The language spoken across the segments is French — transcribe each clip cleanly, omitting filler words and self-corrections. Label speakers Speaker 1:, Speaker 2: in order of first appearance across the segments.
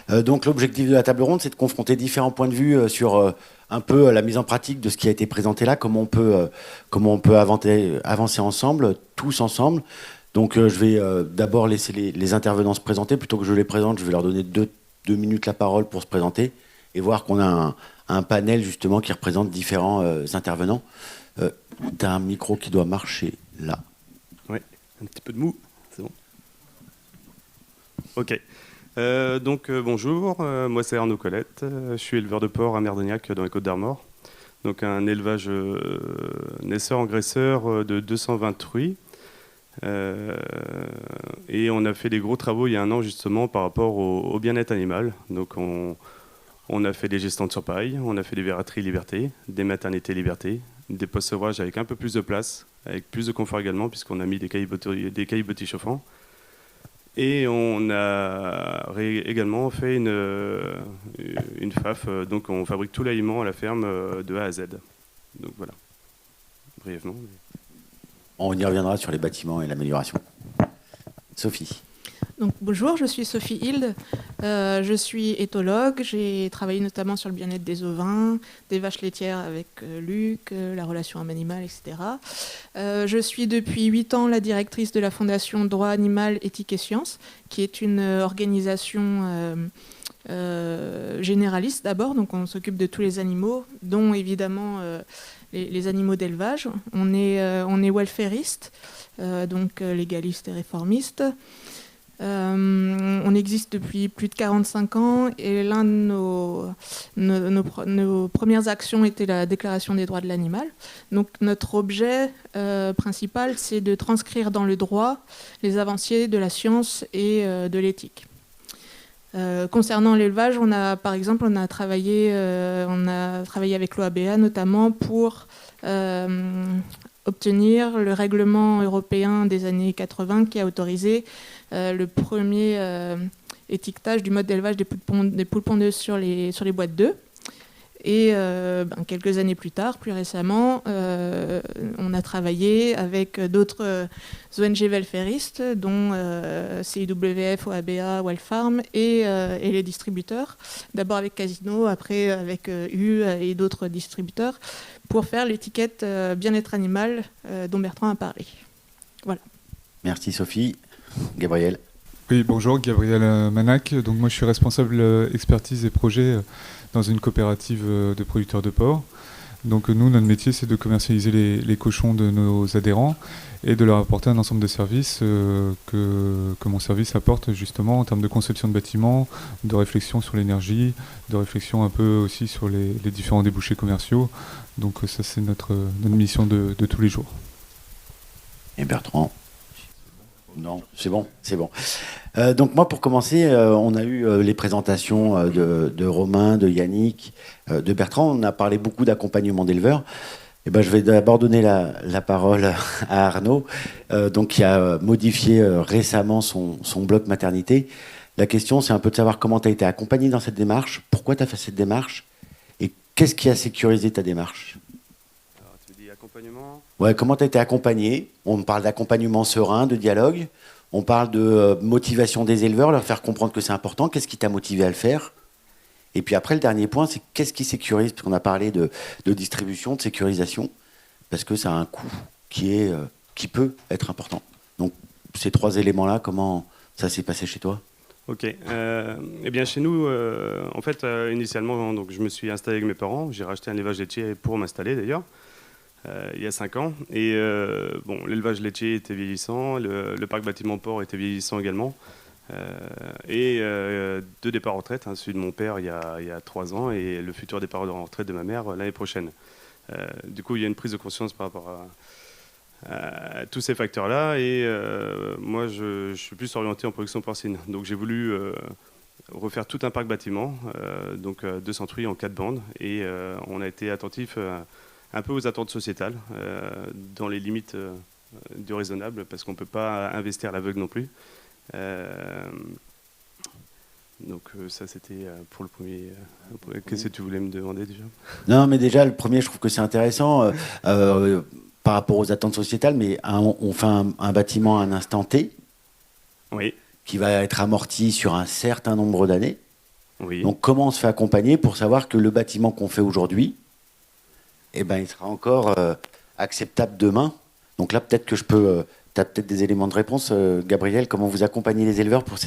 Speaker 1: Donc l'objectif de la table ronde, c'est de confronter différents points de vue sur un peu la mise en pratique de ce qui a été présenté là, comment on peut avancer ensemble, tous ensemble. Donc je vais d'abord laisser les intervenants se présenter. Plutôt que je les présente, je vais leur donner deux minutes la parole pour se présenter et voir qu'on a un panel justement qui représente différents intervenants. Tu as un micro qui doit marcher là.
Speaker 2: Oui, un petit peu de mou, c'est bon. Ok. Bonjour, moi c'est Arnaud Colette, je suis éleveur de porc à Merdognac dans les Côtes-d'Armor. Donc un élevage naisseur-engraisseur de 220 truies. Et on a fait des gros travaux il y a un an justement par rapport au bien-être animal. Donc on a fait des gestantes sur paille, on a fait des verrateries liberté, des maternités liberté, des postes sevrage avec un peu plus de place, avec plus de confort également puisqu'on a mis des caillebotis chauffants. Et on a également fait une FAF, donc on fabrique tout l'aliment à la ferme de A à Z. Donc voilà, brièvement.
Speaker 1: On y reviendra sur les bâtiments et l'amélioration. Sophie.
Speaker 3: Donc, bonjour, je suis Sophie Hilde, je suis éthologue, j'ai travaillé notamment sur le bien-être des ovins, des vaches laitières avec Luc, la relation homme-animal, etc. Je suis depuis 8 ans la directrice de la Fondation Droit Animal, Éthique et Sciences, qui est une organisation généraliste d'abord, donc on s'occupe de tous les animaux, dont évidemment les animaux d'élevage. On est welfariste, donc légaliste et réformiste. On existe depuis plus de 45 ans et l'un de nos premières actions était la Déclaration des droits de l'animal. Donc notre objet principal, c'est de transcrire dans le droit les avancées de la science et de l'éthique. Concernant l'élevage, on a travaillé avec l'OABA notamment pour obtenir le règlement européen des années 80 qui a autorisé le premier étiquetage du mode d'élevage des poules pondeuses sur les boîtes d'œufs. Et quelques années plus tard, plus récemment, on a travaillé avec d'autres ONG welfaristes, dont CIWF, OABA, Wellfarm et les distributeurs. D'abord avec Casino, après avec U et d'autres distributeurs, pour faire l'étiquette bien-être animal dont Bertrand a parlé. Voilà.
Speaker 1: Merci Sophie. Gabriel.
Speaker 4: Oui, bonjour, Gabriel Manac. Donc moi je suis responsable expertise et projet dans une coopérative de producteurs de porc. Donc nous, notre métier, c'est de commercialiser les cochons de nos adhérents et de leur apporter un ensemble de services que mon service apporte justement en termes de conception de bâtiments, de réflexion sur l'énergie, de réflexion un peu aussi sur les différents débouchés commerciaux. Donc ça, c'est notre mission de tous les jours.
Speaker 1: Et Bertrand ? Non, c'est bon. Donc moi, pour commencer, on a eu les présentations de Romain, de Yannick, de Bertrand. On a parlé beaucoup d'accompagnement d'éleveurs. Et je vais d'abord donner la parole à Arnaud, qui a modifié récemment son bloc maternité. La question, c'est un peu de savoir comment tu as été accompagné dans cette démarche, pourquoi tu as fait cette démarche, et qu'est-ce qui a sécurisé ta démarche ?
Speaker 2: Alors, tu dis accompagnement ?
Speaker 1: Ouais, comment tu as été accompagné ? On parle d'accompagnement serein, de dialogue. On parle de motivation des éleveurs, leur faire comprendre que c'est important. Qu'est-ce qui t'a motivé à le faire ? Et puis après, le dernier point, c'est qu'est-ce qui sécurise ? Parce qu'on a parlé de distribution, de sécurisation, parce que ça a un coût qui peut être important. Donc, ces trois éléments-là, comment ça s'est passé chez toi ?
Speaker 2: Ok. Eh bien, chez nous, initialement, donc, je me suis installé avec mes parents. J'ai racheté un élevage laitier pour m'installer, d'ailleurs. Il y a 5 ans. Et l'élevage laitier était vieillissant, le parc bâtiment port était vieillissant également. Deux départs en retraite, celui de mon père il y a 3 ans et le futur départ en retraite de ma mère l'année prochaine. Du coup, il y a une prise de conscience par rapport à tous ces facteurs-là. Et moi, je suis plus orienté en production porcine. Donc j'ai voulu refaire tout un parc bâtiment, 200 truies en 4 bandes. Et on a été attentif un peu aux attentes sociétales, dans les limites du raisonnable, parce qu'on ne peut pas investir à l'aveugle non plus. Ça, c'était pour le premier. Qu'est-ce que tu voulais me demander déjà ?
Speaker 1: Non, mais déjà, le premier, je trouve que c'est intéressant par rapport aux attentes sociétales, mais on fait un bâtiment à un instant T,
Speaker 2: oui,
Speaker 1: qui va être amorti sur un certain nombre d'années.
Speaker 2: Oui.
Speaker 1: Donc comment on se fait accompagner pour savoir que le bâtiment qu'on fait aujourd'hui, eh ben, il sera encore acceptable demain. Donc là, peut-être que tu as peut-être des éléments de réponse, Gabriel, comment vous accompagnez les éleveurs pour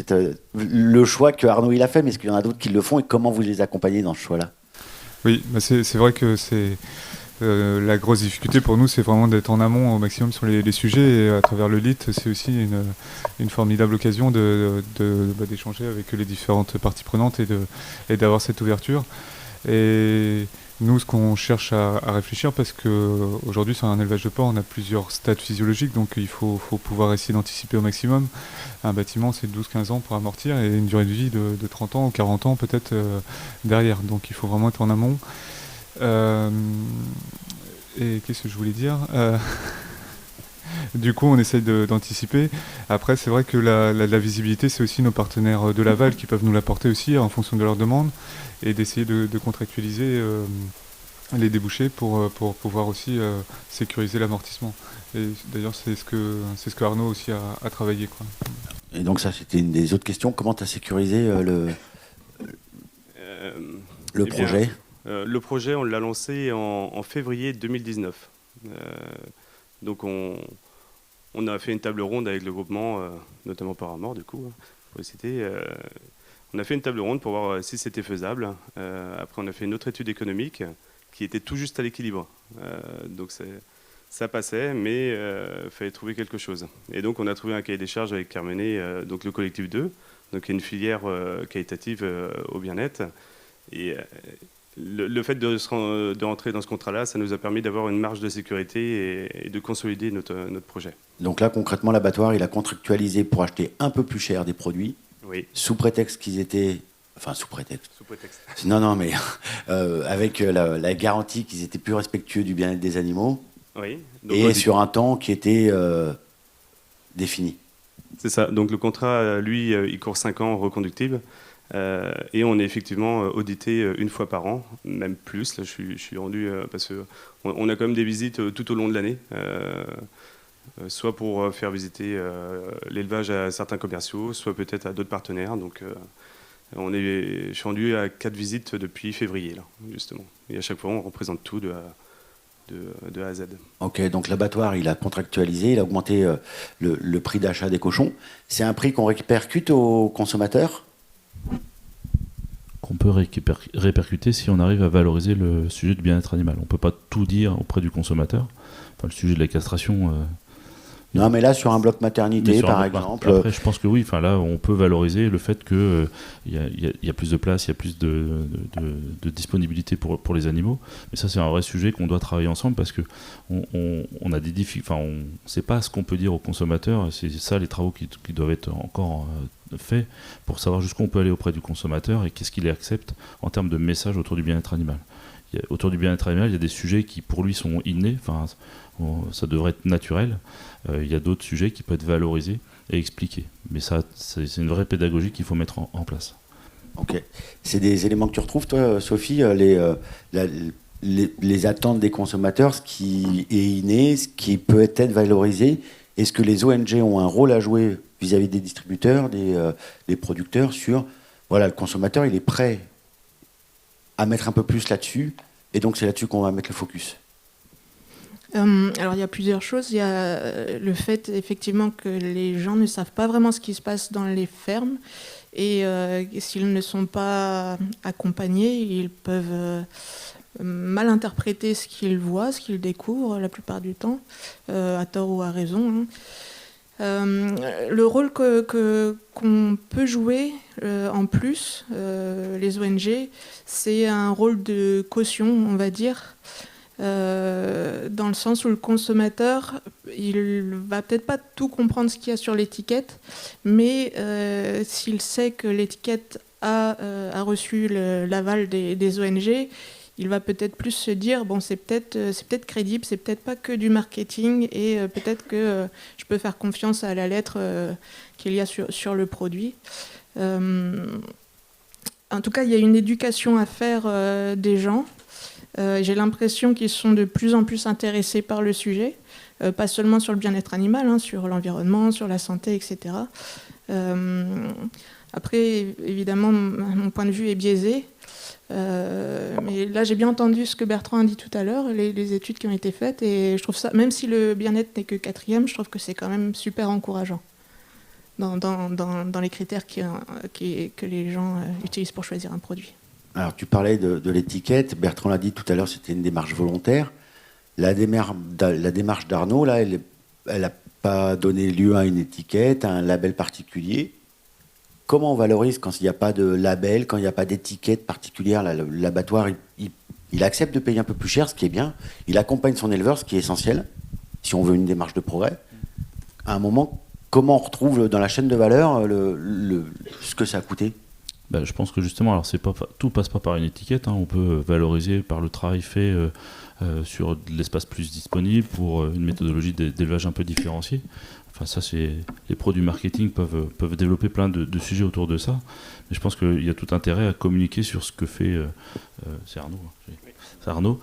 Speaker 1: le choix que Arnaud il a fait, mais est-ce qu'il y en a d'autres qui le font et comment vous les accompagnez dans ce choix-là?
Speaker 4: Oui, bah c'est vrai que c'est la grosse difficulté pour nous, c'est vraiment d'être en amont au maximum sur les sujets, et à travers le LIT, c'est aussi une formidable occasion d'échanger avec les différentes parties prenantes et d'avoir cette ouverture. Et nous, ce qu'on cherche à réfléchir, parce qu'aujourd'hui sur un élevage de porc, on a plusieurs stades physiologiques, donc il faut pouvoir essayer d'anticiper au maximum. Un bâtiment, c'est 12-15 ans pour amortir, et une durée de vie de 30 ans ou 40 ans peut-être derrière. Donc il faut vraiment être en amont. Et qu'est-ce que je voulais dire Du coup, on essaye d'anticiper. Après, c'est vrai que la visibilité, c'est aussi nos partenaires de l'aval qui peuvent nous l'apporter aussi en fonction de leurs demandes, et d'essayer de contractualiser les débouchés pour pouvoir aussi sécuriser l'amortissement. Et d'ailleurs, c'est ce que Arnaud aussi a travaillé, quoi.
Speaker 1: Et donc ça, c'était une des autres questions. Comment tu as sécurisé le projet?
Speaker 2: Le projet, on l'a lancé en février 2019. Donc on a fait une table ronde avec le groupement, notamment par Amor, du coup, pour le citer. On a fait une table ronde pour voir si c'était faisable. Après, on a fait une autre étude économique qui était tout juste à l'équilibre. Donc ça passait, mais il fallait trouver quelque chose. Et donc on a trouvé un cahier des charges avec Carmenet, donc le collectif 2, donc une filière qualitative au bien-être. Et le fait de rentrer dans ce contrat-là, ça nous a permis d'avoir une marge de sécurité et de consolider notre projet.
Speaker 1: Donc là, concrètement, l'abattoir, il a contractualisé pour acheter un peu plus cher des produits,
Speaker 2: oui,
Speaker 1: sous prétexte qu'ils étaient... Enfin, sous prétexte.
Speaker 2: Sous prétexte.
Speaker 1: Non, mais avec la garantie qu'ils étaient plus respectueux du bien-être des animaux,
Speaker 2: oui, donc
Speaker 1: et sur un temps qui était défini. C'est
Speaker 2: ça. Donc le contrat, lui, il court 5 ans reconductible. Et on est effectivement audité une fois par an, même plus. Là, je suis rendu parce qu'on a quand même des visites tout au long de l'année, soit pour faire visiter l'élevage à certains commerciaux, soit peut-être à d'autres partenaires. Donc, je suis rendu à 4 visites depuis février, là, justement. Et à chaque fois, on représente tout de A à Z. Ok,
Speaker 1: donc l'abattoir, il a contractualisé, il a augmenté le prix d'achat des cochons. C'est un prix qu'on répercute aux consommateurs ?
Speaker 5: Qu'on peut répercuter si on arrive à valoriser le sujet du bien-être animal. On ne peut pas tout dire auprès du consommateur. Enfin, le sujet de la castration...
Speaker 1: Non, mais là, sur un bloc maternité, par exemple...
Speaker 5: Après, je pense que oui, enfin, là, on peut valoriser le fait qu'il y a plus de place, il y a plus de disponibilité pour les animaux. Mais ça, c'est un vrai sujet qu'on doit travailler ensemble, parce qu'on a des difficultés... Enfin, on ne sait pas ce qu'on peut dire aux consommateurs. C'est ça, les travaux qui doivent être encore... fait pour savoir jusqu'où on peut aller auprès du consommateur et qu'est-ce qu'il accepte en termes de messages autour du bien-être animal. Autour du bien-être animal, il y a des sujets qui pour lui sont innés, enfin, ça devrait être naturel. Il y a d'autres sujets qui peuvent être valorisés et expliqués. Mais ça, c'est une vraie pédagogie qu'il faut mettre en place.
Speaker 1: Ok. C'est des éléments que tu retrouves, toi, Sophie, les attentes des consommateurs, ce qui est inné, ce qui peut être valorisé. Est-ce que les ONG ont un rôle à jouer vis-à-vis des distributeurs, des producteurs, sur, voilà, le consommateur, il est prêt à mettre un peu plus là-dessus, et donc c'est là-dessus qu'on va mettre le focus.
Speaker 3: Alors il y a plusieurs choses. Il y a le fait effectivement que les gens ne savent pas vraiment ce qui se passe dans les fermes, et s'ils ne sont pas accompagnés, ils peuvent mal interpréter ce qu'ils voient, ce qu'ils découvrent la plupart du temps, à tort ou à raison, hein. Le rôle qu'on peut jouer en plus, les ONG, c'est un rôle de caution, on va dire, dans le sens où le consommateur, il va peut-être pas tout comprendre ce qu'il y a sur l'étiquette, mais s'il sait que l'étiquette a reçu l'aval des ONG, il va peut-être plus se dire, bon, c'est peut-être crédible, c'est peut-être pas que du marketing, et peut-être que je peux faire confiance à la lettre qu'il y a sur le produit. En tout cas, il y a une éducation à faire des gens. J'ai l'impression qu'ils sont de plus en plus intéressés par le sujet, pas seulement sur le bien-être animal, hein, sur l'environnement, sur la santé, etc. Après, évidemment, mon point de vue est biaisé. Mais là, j'ai bien entendu ce que Bertrand a dit tout à l'heure, les études qui ont été faites, et je trouve ça, même si le bien-être n'est que 4e, je trouve que c'est quand même super encourageant dans les critères que les gens utilisent pour choisir un produit.
Speaker 1: Alors, tu parlais de l'étiquette. Bertrand l'a dit tout à l'heure, c'était une démarche volontaire. La démarche d'Arnaud, là, elle n'a pas donné lieu à une étiquette, à un label particulier. Comment on valorise quand il n'y a pas de label, quand il n'y a pas d'étiquette particulière? L'abattoir, il accepte de payer un peu plus cher, ce qui est bien. Il accompagne son éleveur, ce qui est essentiel, si on veut une démarche de progrès. À un moment, comment on retrouve dans la chaîne de valeur ce que ça a coûté?
Speaker 5: Je pense que justement, alors tout passe pas par une étiquette. On peut valoriser par le travail fait sur de l'espace plus disponible pour une méthodologie d'élevage un peu différenciée. Enfin, ça, les produits marketing peuvent développer plein de sujets autour de ça. Mais je pense qu'il y a tout intérêt à communiquer sur ce que fait. C'est Arnaud. C'est Arnaud.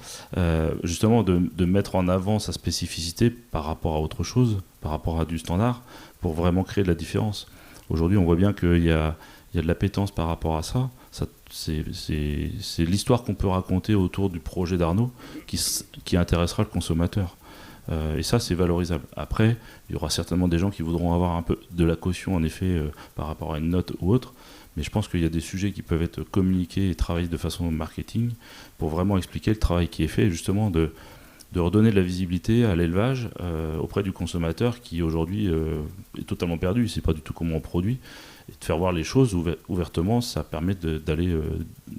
Speaker 5: Justement, de mettre en avant sa spécificité par rapport à autre chose, par rapport à du standard, pour vraiment créer de la différence. Aujourd'hui, on voit bien qu'il y a de l'appétence par rapport à ça. C'est l'histoire qu'on peut raconter autour du projet d'Arnaud qui intéressera le consommateur. Et ça, c'est valorisable. Après, il y aura certainement des gens qui voudront avoir un peu de la caution, en effet, par rapport à une note ou autre. Mais je pense qu'il y a des sujets qui peuvent être communiqués et travaillés de façon marketing pour vraiment expliquer le travail qui est fait, et justement de redonner de la visibilité à l'élevage auprès du consommateur qui, aujourd'hui, est totalement perdu. Il ne sait pas du tout comment on produit. Et de faire voir les choses ouvertement, ça permet d'aller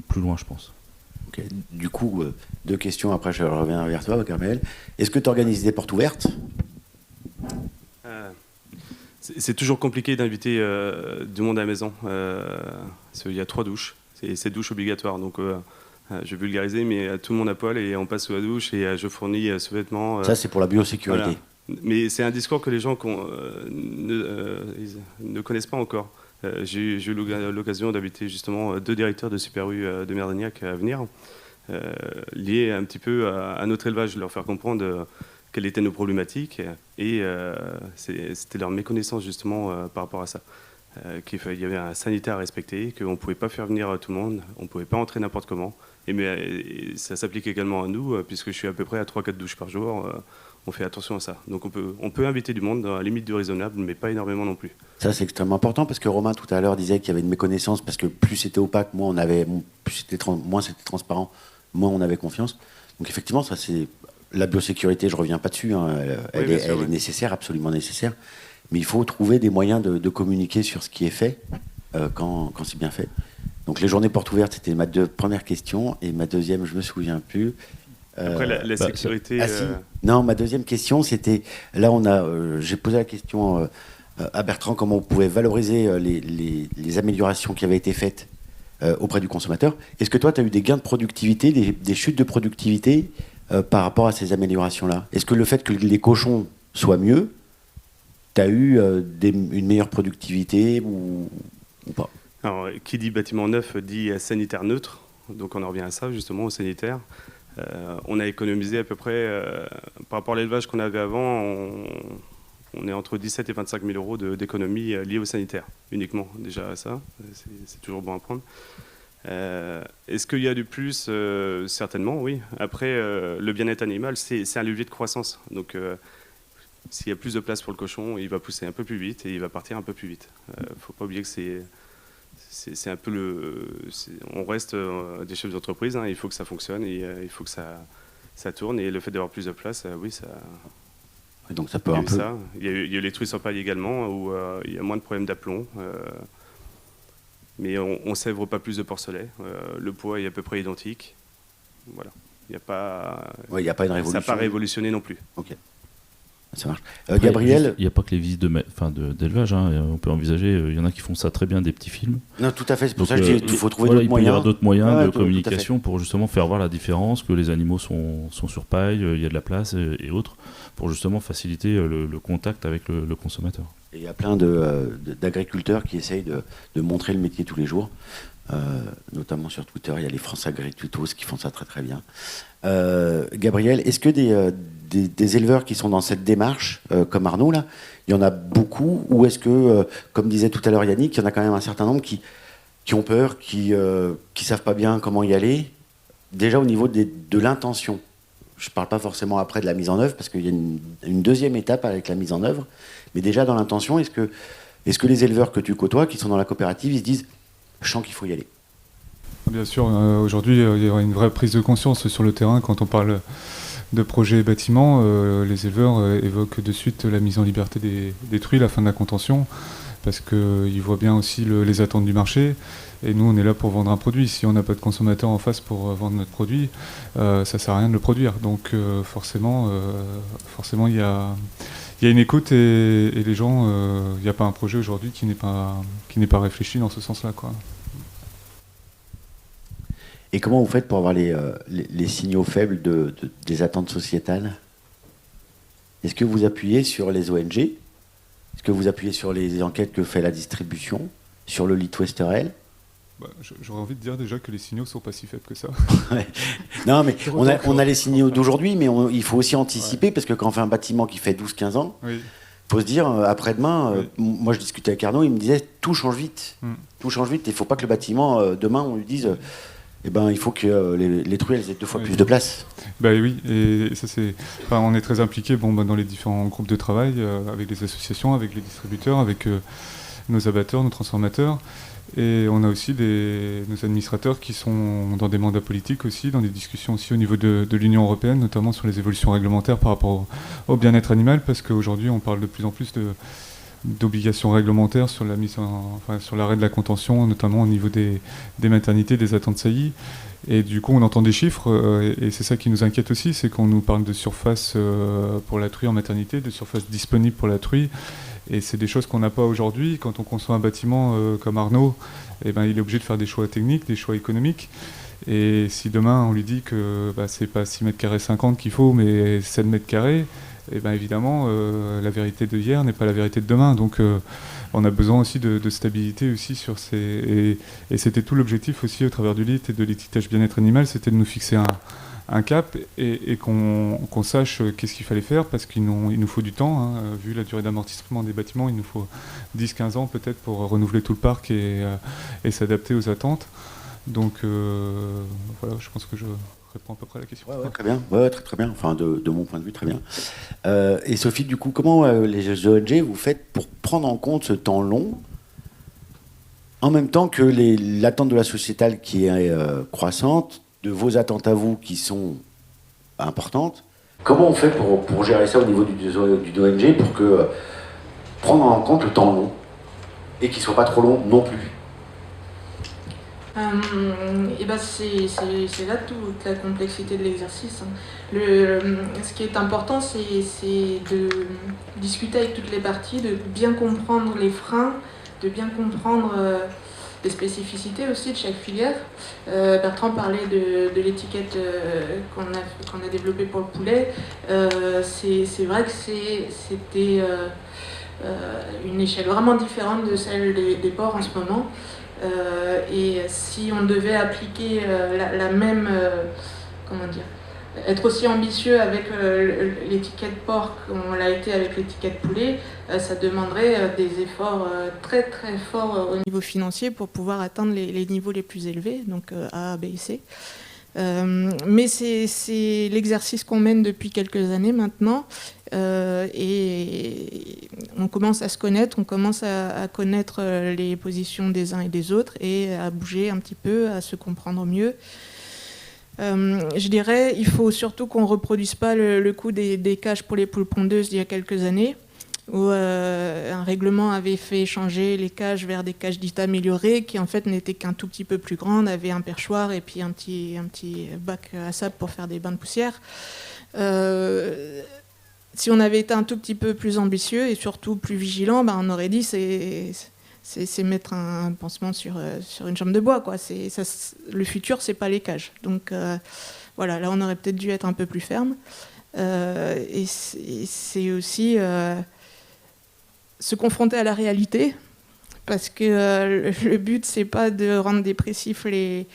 Speaker 5: plus loin, je pense.
Speaker 1: Okay. Du coup, 2 questions, après je reviens vers toi, Gabriel. Est-ce que tu organises des portes ouvertes?
Speaker 2: C'est toujours compliqué d'inviter du monde à la maison. Il y a 3 douches, c'est douche obligatoire. Donc je vais vulgariser, mais tout le monde à poil et on passe sous la douche et je fournis sous-vêtements.
Speaker 1: Ça, c'est pour la biosécurité.
Speaker 2: Voilà. Mais c'est un discours que les gens ne connaissent pas encore. J'ai eu l'occasion d'inviter justement 2 directeurs de Super U de Merdagnac à venir, liés un petit peu à notre élevage, leur faire comprendre quelles étaient nos problématiques, et c'était leur méconnaissance justement par rapport à ça. Qu'il y avait un sanitaire à respecter, qu'on ne pouvait pas faire venir tout le monde, on ne pouvait pas entrer n'importe comment. Et ça s'applique également à nous, puisque je suis à peu près à 3-4 douches par jour. On fait attention à ça. Donc on peut inviter du monde dans la limite du raisonnable, mais pas énormément non plus.
Speaker 1: Ça, c'est extrêmement important, parce que Romain, tout à l'heure, disait qu'il y avait une méconnaissance, parce que plus c'était opaque, moins c'était transparent, moins on avait confiance. Donc effectivement, ça, c'est la biosécurité, je ne reviens pas dessus, hein, elle est nécessaire, absolument nécessaire. Mais il faut trouver des moyens de communiquer sur ce qui est fait quand c'est bien fait. Donc les journées portes ouvertes, c'était ma première question, et ma deuxième, je ne me souviens plus.
Speaker 2: Après la sécurité...
Speaker 1: Si. Non, ma deuxième question, c'était... Là, j'ai posé la question à Bertrand, comment on pouvait valoriser les améliorations qui avaient été faites auprès du consommateur. Est-ce que toi, tu as eu des gains de productivité, des chutes de productivité par rapport à ces améliorations-là? Est-ce que le fait que les cochons soient mieux, tu as eu une meilleure productivité ou pas?
Speaker 2: Alors, qui dit bâtiment neuf dit sanitaire neutre. Donc on en revient à ça, justement, au sanitaire. On a économisé à peu près, par rapport à l'élevage qu'on avait avant, on est entre 17 et 25 000 euros d'économie liées au sanitaire, uniquement, déjà à ça. C'est toujours bon à prendre. Est-ce qu'il y a du plus? Certainement, oui. Après, le bien-être animal, c'est un levier de croissance. Donc, s'il y a plus de place pour le cochon, il va pousser un peu plus vite et il va partir un peu plus vite. Il ne faut pas oublier que c'est un peu on reste des chefs d'entreprise, hein, il faut que ça fonctionne et il faut que ça tourne, et le fait d'avoir plus de place, oui, ça...
Speaker 1: Donc ça peut un peu...
Speaker 2: Il y a eu les truies sur paille également, où il y a moins de problèmes d'aplomb, mais on ne sèvre pas plus de porcelet, le poids est à peu près identique, voilà. Il n'y a pas
Speaker 1: une révolution.
Speaker 2: Ça n'a pas révolutionné non plus.
Speaker 1: Ok. Ça marche. Gabriel,
Speaker 5: il n'y a pas que les visites d'élevage, hein. On peut envisager, il y en a qui font ça très bien, des petits films.
Speaker 1: Non, tout à fait, c'est pour ça que je dis qu'il faut trouver d'autres moyens.
Speaker 5: Il peut y avoir d'autres moyens de communication pour justement faire voir la différence, que les animaux sont sur paille, il y a de la place et autres, pour justement faciliter le contact avec le consommateur.
Speaker 1: Et il y a plein d'agriculteurs qui essayent de montrer le métier tous les jours. notamment sur Twitter. Il y a les France Agri-Tutos qui font ça très très bien. Gabriel, est-ce que des éleveurs qui sont dans cette démarche, comme Arnaud, là, il y en a beaucoup, ou est-ce que, comme disait tout à l'heure Yannick, il y en a quand même un certain nombre qui ont peur, qui savent pas bien comment y aller, déjà au niveau de l'intention? Je ne parle pas forcément après de la mise en œuvre, parce qu'il y a une deuxième étape avec la mise en œuvre, mais déjà dans l'intention, est-ce que les éleveurs que tu côtoies, qui sont dans la coopérative, ils se disent « je sens qu'il faut y aller ».
Speaker 4: Bien sûr, aujourd'hui, il y aura une vraie prise de conscience sur le terrain. Quand on parle de projets bâtiments, les éleveurs évoquent de suite la mise en liberté des truies, la fin de la contention, parce qu'ils voient bien aussi les attentes du marché. Et nous, on est là pour vendre un produit. Si on n'a pas de consommateur en face pour vendre notre produit, ça ne sert à rien de le produire. Donc forcément, il y a une écoute et les gens, il n'y a pas un projet aujourd'hui qui n'est pas réfléchi dans ce sens-là, quoi.
Speaker 1: Et comment vous faites pour avoir les signaux faibles des attentes sociétales? Est-ce que vous appuyez sur les ONG? Est-ce que vous appuyez sur les enquêtes que fait la distribution? Sur le Lead Westerel?
Speaker 4: J'aurais envie de dire déjà que les signaux ne sont pas si faibles que ça.
Speaker 1: Ouais. Non, mais on a les signaux d'aujourd'hui, mais il faut aussi anticiper, parce que quand on fait un bâtiment qui fait 12-15 ans, il faut se dire, après-demain, moi je discutais avec Arnaud, il me disait, tout change vite. Tout change vite, et il ne faut pas que le bâtiment, demain, on lui dise... il faut que les truies elles aient 2 fois plus de place.
Speaker 4: Oui, et ça c'est. Enfin, on est très impliqués dans les différents groupes de travail, avec les associations, avec les distributeurs, avec nos abatteurs, nos transformateurs. Et on a aussi nos administrateurs qui sont dans des mandats politiques aussi, dans des discussions aussi au niveau de l'Union européenne, notamment sur les évolutions réglementaires par rapport au bien-être animal, parce qu'aujourd'hui on parle de plus en plus d'obligations réglementaires sur sur l'arrêt de la contention, notamment au niveau des maternités, des attentes saillies. Et du coup, on entend des chiffres, et c'est ça qui nous inquiète aussi, c'est qu'on nous parle de surface pour la truie en maternité, de surface disponible pour la truie, et c'est des choses qu'on n'a pas aujourd'hui. Quand on conçoit un bâtiment comme Arnaud, il est obligé de faire des choix techniques, des choix économiques. Et si demain on lui dit que c'est pas 6 mètres carrés 50 qu'il faut, mais 7 mètres carrés, évidemment, la vérité de hier n'est pas la vérité de demain. Donc on a besoin aussi de stabilité aussi sur ces... Et c'était tout l'objectif aussi au travers du LIT et de l'étiquetage bien-être animal, c'était de nous fixer un cap et qu'on sache qu'est-ce qu'il fallait faire, parce il nous faut du temps, hein. Vu la durée d'amortissement des bâtiments, il nous faut 10-15 ans peut-être pour renouveler tout le parc et s'adapter aux attentes. Donc voilà, je pense que je réponds à peu près à la question.
Speaker 1: Ouais, très bien, très bien, enfin de mon point de vue, très bien. Et Sophie, du coup, comment les ONG vous faites pour prendre en compte ce temps long, en même temps que l'attente de la sociétale qui est croissante, de vos attentes à vous qui sont importantes? Comment on fait pour gérer ça au niveau du ONG pour prendre en compte le temps long et qu'il ne soit pas trop long non plus?
Speaker 3: C'est là toute la complexité de l'exercice. Ce qui est important, c'est de discuter avec toutes les parties, de bien comprendre les freins, de bien comprendre les spécificités aussi de chaque filière. Bertrand parlait de l'étiquette qu'on a développée pour le poulet. C'est vrai que c'était une échelle vraiment différente de celle des porcs en ce moment. Et si on devait appliquer la même, être aussi ambitieux avec l'étiquette porc qu'on l'a été avec l'étiquette poulet, ça demanderait des efforts très très forts au niveau financier pour pouvoir atteindre les niveaux les plus élevés, donc A, B et C. Mais c'est l'exercice qu'on mène depuis quelques années maintenant, et on commence à se connaître, on commence à connaître les positions des uns et des autres et à bouger un petit peu, à se comprendre mieux. Je dirais, il faut surtout qu'on ne reproduise pas le coup des cages pour les poules pondeuses d'il y a quelques années, où un règlement avait fait changer les cages vers des cages dites améliorées, qui en fait n'étaient qu'un tout petit peu plus grandes, avaient un perchoir et puis un petit bac à sable pour faire des bains de poussière. Si on avait été un tout petit peu plus ambitieux et surtout plus vigilant, on aurait dit c'est mettre un pansement sur une jambe de bois, quoi. Le futur, c'est pas les cages. Donc voilà, là on aurait peut-être dû être un peu plus ferme. Et c'est aussi se confronter à la réalité, parce que le but, c'est pas de rendre dépressifs les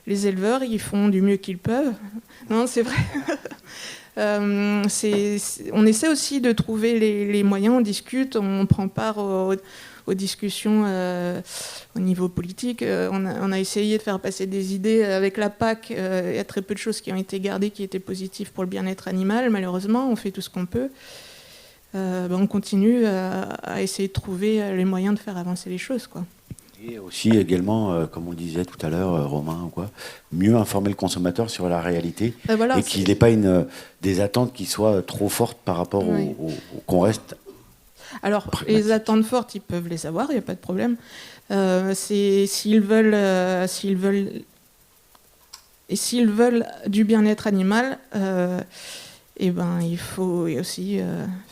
Speaker 3: éleveurs, ils font du mieux qu'ils peuvent. Non, c'est vrai. On essaie aussi de trouver les moyens, on discute, on prend part aux discussions au niveau politique. On a essayé de faire passer des idées avec la PAC. Il y a très peu de choses qui ont été gardées, qui étaient positives pour le bien-être animal. Malheureusement, on fait tout ce qu'on peut. On continue à essayer de trouver les moyens de faire avancer les choses, quoi.
Speaker 1: Et aussi également, comme on le disait tout à l'heure, Romain, ou quoi, mieux informer le consommateur sur la réalité
Speaker 3: Voilà,
Speaker 1: et qu'il n'ait pas des attentes qui soient trop fortes par rapport qu'on reste.
Speaker 3: Alors, les attentes fortes, ils peuvent les avoir, il n'y a pas de problème. S'ils veulent du bien-être animal, il faut aussi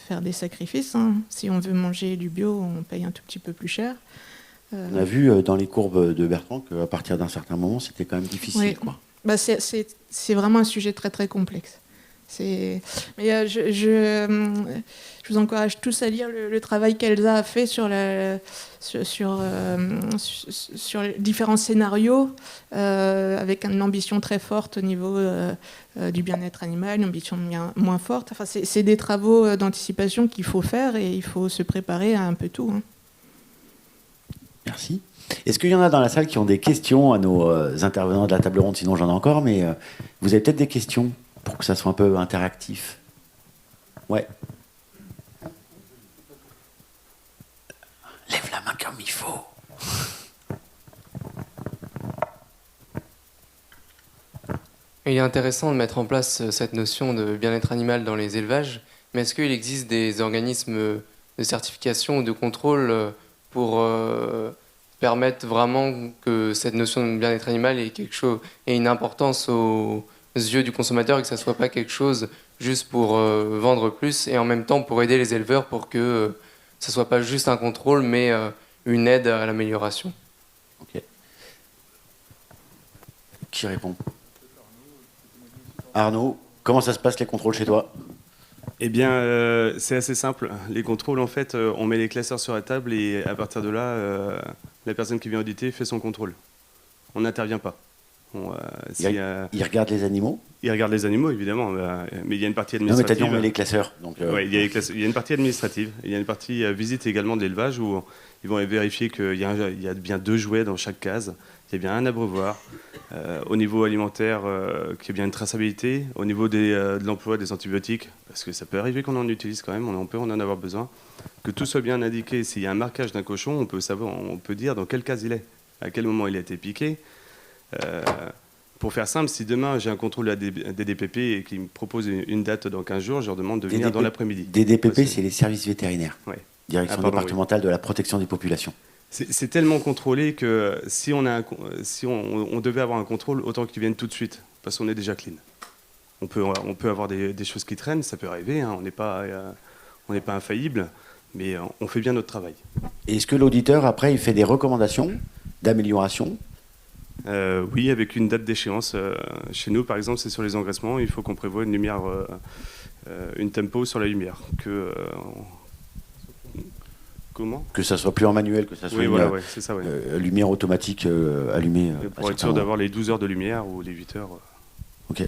Speaker 3: faire des sacrifices. Hein. Si on veut manger du bio, on paye un tout petit peu plus cher.
Speaker 1: On a vu dans les courbes de Bertrand qu'à partir d'un certain moment, c'était quand même difficile.
Speaker 3: Oui.
Speaker 1: Quoi.
Speaker 3: C'est vraiment un sujet très très complexe. Mais je vous encourage tous à lire le travail qu'Elsa a fait sur les différents scénarios, avec une ambition très forte au niveau du bien-être animal, une ambition moins forte. Enfin, c'est des travaux d'anticipation qu'il faut faire et il faut se préparer à un peu tout. Hein.
Speaker 1: Merci. Est-ce qu'il y en a dans la salle qui ont des questions à nos intervenants de la table ronde? Sinon, j'en ai encore, mais vous avez peut-être des questions pour que ça soit un peu interactif. Ouais. Lève la main comme il faut.
Speaker 6: Il est intéressant de mettre en place cette notion de bien-être animal dans les élevages, mais est-ce qu'il existe des organismes de certification ou de contrôle pour permettre vraiment que cette notion de bien-être animal ait une importance aux yeux du consommateur et que ça ne soit pas quelque chose juste pour vendre plus et en même temps pour aider les éleveurs pour que ça ne soit pas juste un contrôle mais une aide à l'amélioration.
Speaker 1: Ok. Qui répond? Arnaud, comment ça se passe les contrôles chez toi?
Speaker 2: Eh bien, c'est assez simple. Les contrôles, en fait, on met les classeurs sur la table et à partir de là, la personne qui vient auditer fait son contrôle. On n'intervient pas.
Speaker 1: Il regarde les animaux?
Speaker 2: Il regarde les animaux, évidemment, mais il y a une partie administrative.
Speaker 1: Non, mais t'as dit on met les classeurs. Donc,
Speaker 2: ouais, il y a une partie administrative. Il y a une partie visite également de l'élevage où ils vont vérifier qu'il y a bien 2 jouets dans chaque case, qu'il y a bien un abreuvoir. Au niveau alimentaire, qu'il y ait bien une traçabilité. Au niveau de l'emploi des antibiotiques, parce que ça peut arriver qu'on en utilise quand même, on peut en avoir besoin. Que tout soit bien indiqué. S'il y a un marquage d'un cochon, on peut dire dans quelle case il est, à quel moment il a été piqué. Pour faire simple, si demain j'ai un contrôle des DDPP et qu'ils me proposent une date dans 15 jours, je leur demande de venir dans l'après-midi.
Speaker 1: DDPP, c'est les services vétérinaires.
Speaker 2: Ouais.
Speaker 1: Direction départementale de la protection des populations.
Speaker 2: C'est tellement contrôlé que si on devait avoir un contrôle, autant qu'ils viennent tout de suite, parce qu'on est déjà clean. On peut avoir des choses qui traînent, ça peut arriver, hein, on n'est pas infaillible, mais on fait bien notre travail.
Speaker 1: Et est-ce que l'auditeur, après, il fait des recommandations d'amélioration?
Speaker 2: Oui, avec une date d'échéance. Chez nous, par exemple, c'est sur les engraissements, il faut qu'on prévoie une lumière, une tempo sur la lumière. Comment ?
Speaker 1: Que ça soit plus en manuel, que ça soit
Speaker 2: c'est ça, ouais.
Speaker 1: Lumière automatique allumée.
Speaker 2: Pour être sûr d'avoir les 12 heures de lumière ou les 8 heures.
Speaker 1: Ok.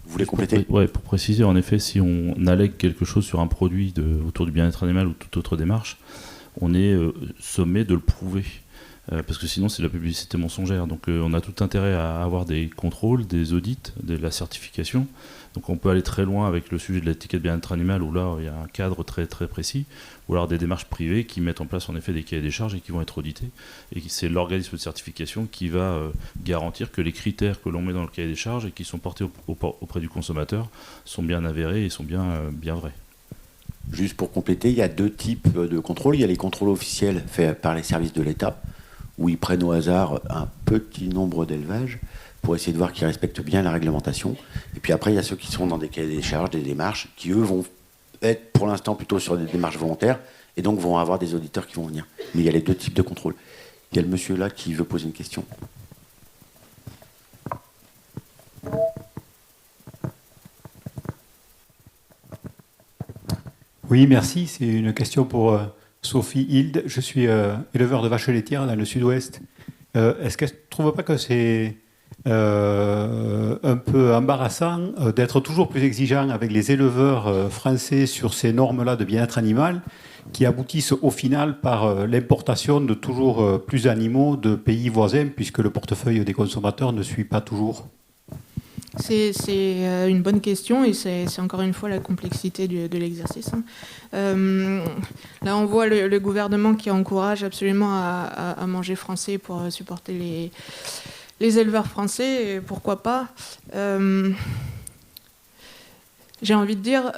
Speaker 1: Vous voulez compléter ?
Speaker 5: Pour préciser, en effet, si on allègue quelque chose sur un produit autour du bien-être animal ou toute autre démarche, on est sommé de le prouver. Parce que sinon c'est de la publicité mensongère. Donc on a tout intérêt à avoir des contrôles, des audits, de la certification. Donc on peut aller très loin avec le sujet de l'étiquette bien-être animal où là il y a un cadre très très précis, ou alors des démarches privées qui mettent en place en effet des cahiers des charges et qui vont être audités. Et c'est l'organisme de certification qui va garantir que les critères que l'on met dans le cahier des charges et qui sont portés auprès du consommateur sont bien avérés et sont bien vrais.
Speaker 1: Juste pour compléter, il y a 2 types de contrôles. Il y a les contrôles officiels faits par les services de l'État, où ils prennent au hasard un petit nombre d'élevages pour essayer de voir qu'ils respectent bien la réglementation. Et puis après, il y a ceux qui sont dans des cahiers des charges, des démarches, qui eux vont être pour l'instant plutôt sur des démarches volontaires, et donc vont avoir des auditeurs qui vont venir. Mais il y a les 2 types de contrôles. Il y a le monsieur là qui veut poser une question.
Speaker 7: Oui, merci. C'est une question pour Sophie Hilde, je suis éleveur de vaches laitières dans le sud-ouest. Est-ce que tu ne trouves pas que c'est un peu embarrassant d'être toujours plus exigeant avec les éleveurs français sur ces normes-là de bien-être animal qui aboutissent au final par l'importation de toujours plus d'animaux de pays voisins puisque le portefeuille des consommateurs ne suit pas toujours?
Speaker 3: C'est une bonne question et c'est encore une fois la complexité de l'exercice. Là, on voit le gouvernement qui encourage absolument à manger français pour supporter les éleveurs français, et pourquoi pas. J'ai envie de dire,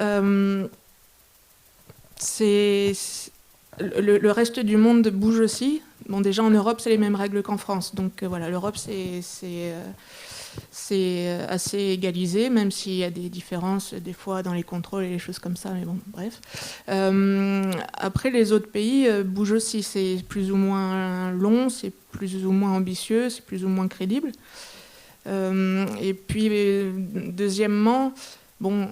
Speaker 3: le reste du monde bouge aussi. Bon, déjà en Europe, c'est les mêmes règles qu'en France. Donc voilà, l'Europe, c'est assez égalisé, même s'il y a des différences des fois dans les contrôles et les choses comme ça, mais bon, bref. Après, les autres pays bougent aussi. C'est plus ou moins long, c'est plus ou moins ambitieux, c'est plus ou moins crédible. Et puis, deuxièmement, bon,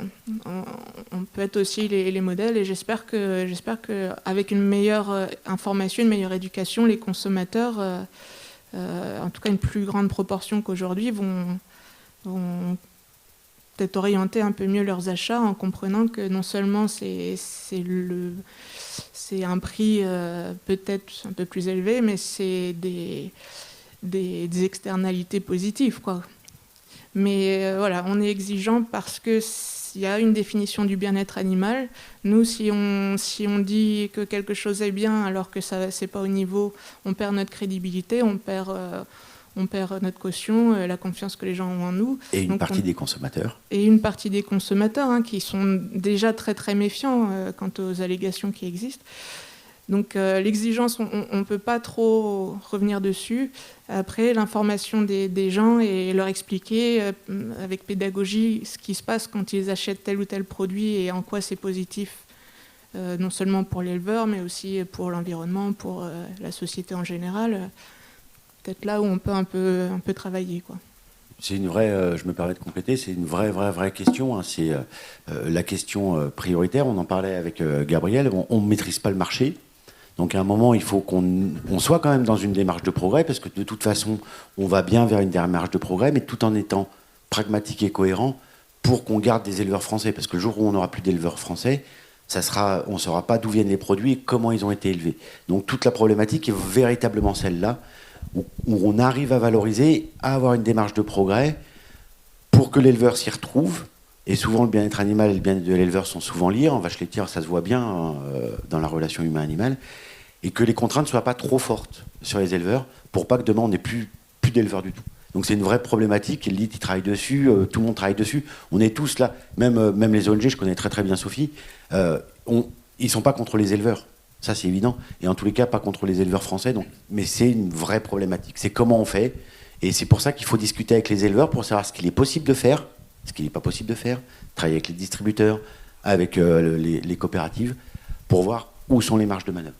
Speaker 3: on peut être aussi les modèles, et j'espère qu'avec une meilleure information, une meilleure éducation, les consommateurs, en tout cas une plus grande proportion qu'aujourd'hui, vont peut-être orienter un peu mieux leurs achats en comprenant que non seulement c'est un prix peut-être un peu plus élevé, mais c'est des externalités positives, quoi. Mais voilà, on est exigeant parce que il y a une définition du bien-être animal. Nous, si on dit que quelque chose est bien alors que ça c'est pas au niveau, on perd notre crédibilité, on perd notre caution, la confiance que les gens ont en nous.
Speaker 1: Et une partie des consommateurs.
Speaker 3: Et une partie des consommateurs qui sont déjà très très méfiants quant aux allégations qui existent. Donc l'exigence, on ne peut pas trop revenir dessus. Après, l'information des gens et leur expliquer avec pédagogie ce qui se passe quand ils achètent tel ou tel produit et en quoi c'est positif, non seulement pour l'éleveur, mais aussi pour l'environnement, pour la société en général. Peut-être là où on peut un peu travailler, quoi.
Speaker 1: C'est une vraie, je me permets de compléter, c'est une vraie question. Hein. C'est la question prioritaire. On en parlait avec Gabriel. On ne maîtrise pas le marché. Donc à un moment, il faut qu'on soit quand même dans une démarche de progrès, parce que de toute façon, on va bien vers une démarche de progrès, mais tout en étant pragmatique et cohérent pour qu'on garde des éleveurs français. Parce que le jour où on n'aura plus d'éleveurs français, on ne saura pas d'où viennent les produits et comment ils ont été élevés. Donc toute la problématique est véritablement celle-là, où on arrive à valoriser, à avoir une démarche de progrès pour que l'éleveur s'y retrouve. Et souvent, le bien-être animal et le bien-être de l'éleveur sont souvent liés. En vache laitière, ça se voit bien dans la relation humain-animal. Et que les contraintes ne soient pas trop fortes sur les éleveurs pour pas que demain, on n'ait plus d'éleveurs du tout. Donc c'est une vraie problématique. L'IT, il travaille dessus, tout le monde travaille dessus. On est tous là, même les ONG, je connais très très bien Sophie, ils ne sont pas contre les éleveurs. Ça, c'est évident. Et en tous les cas, pas contre les éleveurs français. Donc, mais c'est une vraie problématique. C'est comment on fait. Et c'est pour ça qu'il faut discuter avec les éleveurs pour savoir ce qu'il est possible de faire, ce qu'il n'est pas possible de faire, travailler avec les distributeurs, avec les coopératives, pour voir où sont les marges de manœuvre.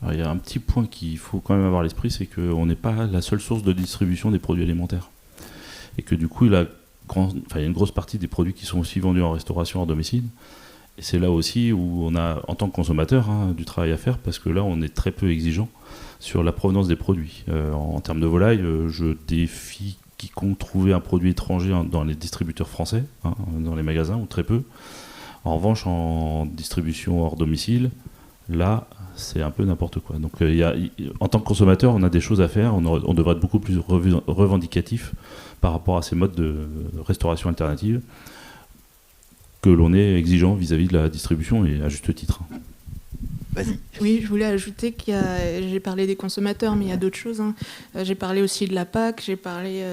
Speaker 5: Alors, il y a un petit point qu'il faut quand même avoir à l'esprit, c'est qu'on n'est pas la seule source de distribution des produits alimentaires. Et que du coup, il y a une grosse partie des produits qui sont aussi vendus en restauration hors domicile. Et c'est là aussi où on a, en tant que consommateur, du travail à faire, parce que là, on est très peu exigeant sur la provenance des produits. En termes de volaille, je défie quiconque trouver un produit étranger dans les distributeurs français, dans les magasins, ou très peu. En revanche, en distribution hors domicile, là, c'est un peu n'importe quoi. Donc, en tant que consommateur, on a des choses à faire. On devrait être beaucoup plus revendicatif par rapport à ces modes de restauration alternative que l'on est exigeant vis-à-vis de la distribution, et à juste titre.
Speaker 1: Vas-y.
Speaker 3: Oui, je voulais ajouter j'ai parlé des consommateurs, mais il y a d'autres choses. J'ai parlé aussi de la PAC, j'ai parlé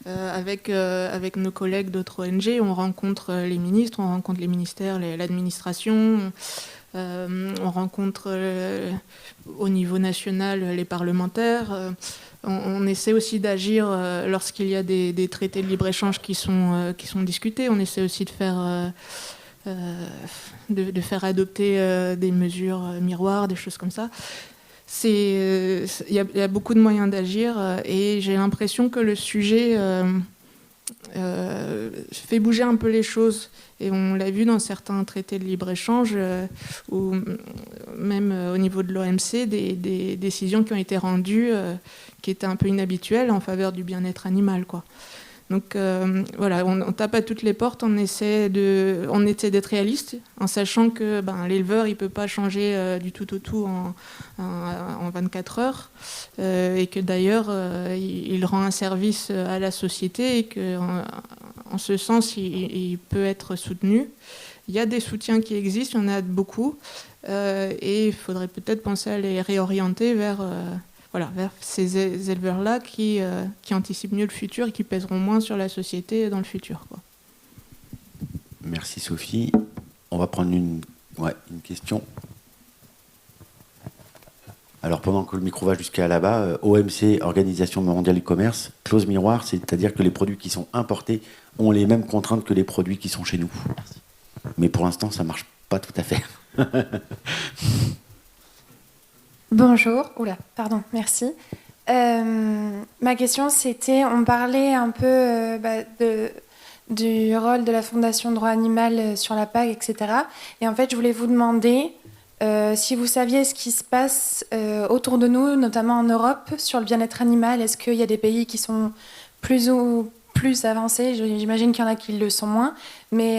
Speaker 3: avec nos collègues d'autres ONG. On rencontre les ministres, on rencontre les ministères, l'administration, on rencontre au niveau national les parlementaires. On essaie aussi d'agir lorsqu'il y a des traités de libre-échange qui sont discutés. On essaie aussi de faire adopter des mesures miroirs, des choses comme ça. Il y a beaucoup de moyens d'agir et j'ai l'impression que le sujet fait bouger un peu les choses. Et on l'a vu dans certains traités de libre-échange, ou même au niveau de l'OMC, des décisions qui ont été rendues qui étaient un peu inhabituelles en faveur du bien-être animal, quoi. Donc voilà, on tape à toutes les portes, on essaie d'être réaliste, en sachant que l'éleveur il peut pas changer du tout au tout en 24 heures, et que d'ailleurs il rend un service à la société et que en ce sens il peut être soutenu. Il y a des soutiens qui existent, il y en a beaucoup, et il faudrait peut-être penser à les réorienter vers ces éleveurs-là qui anticipent mieux le futur et qui pèseront moins sur la société dans le futur, quoi.
Speaker 1: Merci Sophie. On va prendre une question. Alors pendant que le micro va jusqu'à là-bas, OMC, Organisation mondiale du commerce, clause miroir, c'est-à-dire que les produits qui sont importés ont les mêmes contraintes que les produits qui sont chez nous. Merci. Mais pour l'instant, ça ne marche pas tout à fait.
Speaker 8: Bonjour, merci. Ma question, c'était, on parlait un peu du rôle de la Fondation Droit Animal sur la PAC, etc. Et en fait, je voulais vous demander si vous saviez ce qui se passe autour de nous, notamment en Europe, sur le bien-être animal. Est-ce qu'il y a des pays qui sont plus avancés? J'imagine qu'il y en a qui le sont moins. Mais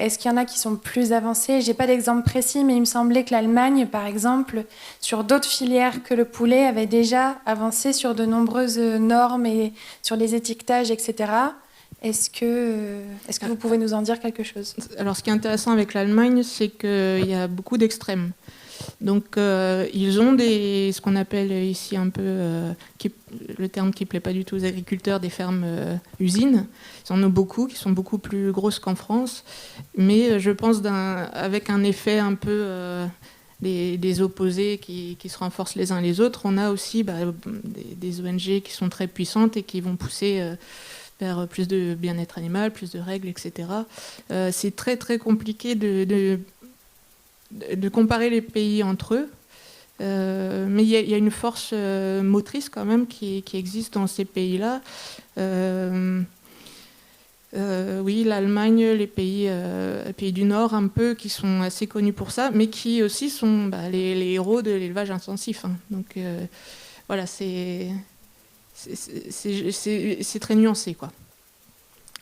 Speaker 8: est-ce qu'il y en a qui sont plus avancés? Je n'ai pas d'exemple précis, mais il me semblait que l'Allemagne, par exemple, sur d'autres filières que le poulet, avait déjà avancé sur de nombreuses normes et sur les étiquetages, etc. Est-ce que vous pouvez nous en dire quelque chose?
Speaker 3: Alors, ce qui est intéressant avec l'Allemagne, c'est qu'il y a beaucoup d'extrêmes. Donc, ils ont ce qu'on appelle ici un peu, le terme qui ne plaît pas du tout aux agriculteurs, des fermes usines. Ils en ont beaucoup, qui sont beaucoup plus grosses qu'en France. Mais je pense avec un effet un peu des opposés qui se renforcent les uns les autres, on a aussi des ONG qui sont très puissantes et qui vont pousser vers plus de bien-être animal, plus de règles, etc. C'est très très compliqué de comparer les pays entre eux, mais il y a une force motrice quand même qui existe dans ces pays-là. Oui, l'Allemagne, les pays du Nord un peu, qui sont assez connus pour ça, mais qui aussi sont les héros de l'élevage intensif, hein. Donc voilà, c'est très nuancé, quoi.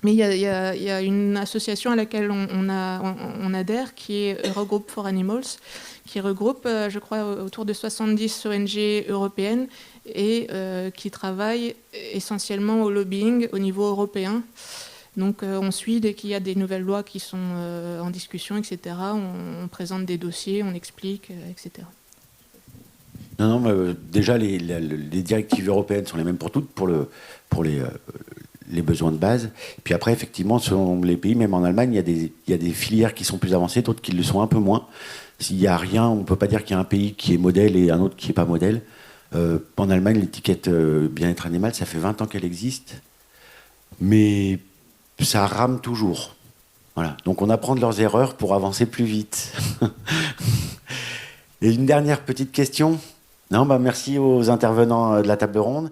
Speaker 3: Mais il y a une association à laquelle on adhère, qui est Eurogroup for Animals, qui regroupe, je crois, autour de 70 ONG européennes et qui travaille essentiellement au lobbying au niveau européen. Donc on suit dès qu'il y a des nouvelles lois qui sont en discussion, etc. On présente des dossiers, on explique, etc.
Speaker 1: Non, déjà, les directives européennes sont les mêmes pour toutes, pour les besoins de base. Puis après, effectivement, selon les pays, même en Allemagne, il y a des filières qui sont plus avancées, d'autres qui le sont un peu moins. S'il n'y a rien, on ne peut pas dire qu'il y a un pays qui est modèle et un autre qui n'est pas modèle. En Allemagne, l'étiquette bien-être animal, ça fait 20 ans qu'elle existe. Mais ça rame toujours. Voilà. Donc on apprend de leurs erreurs pour avancer plus vite. Et une dernière petite question. Non, merci aux intervenants de la table ronde.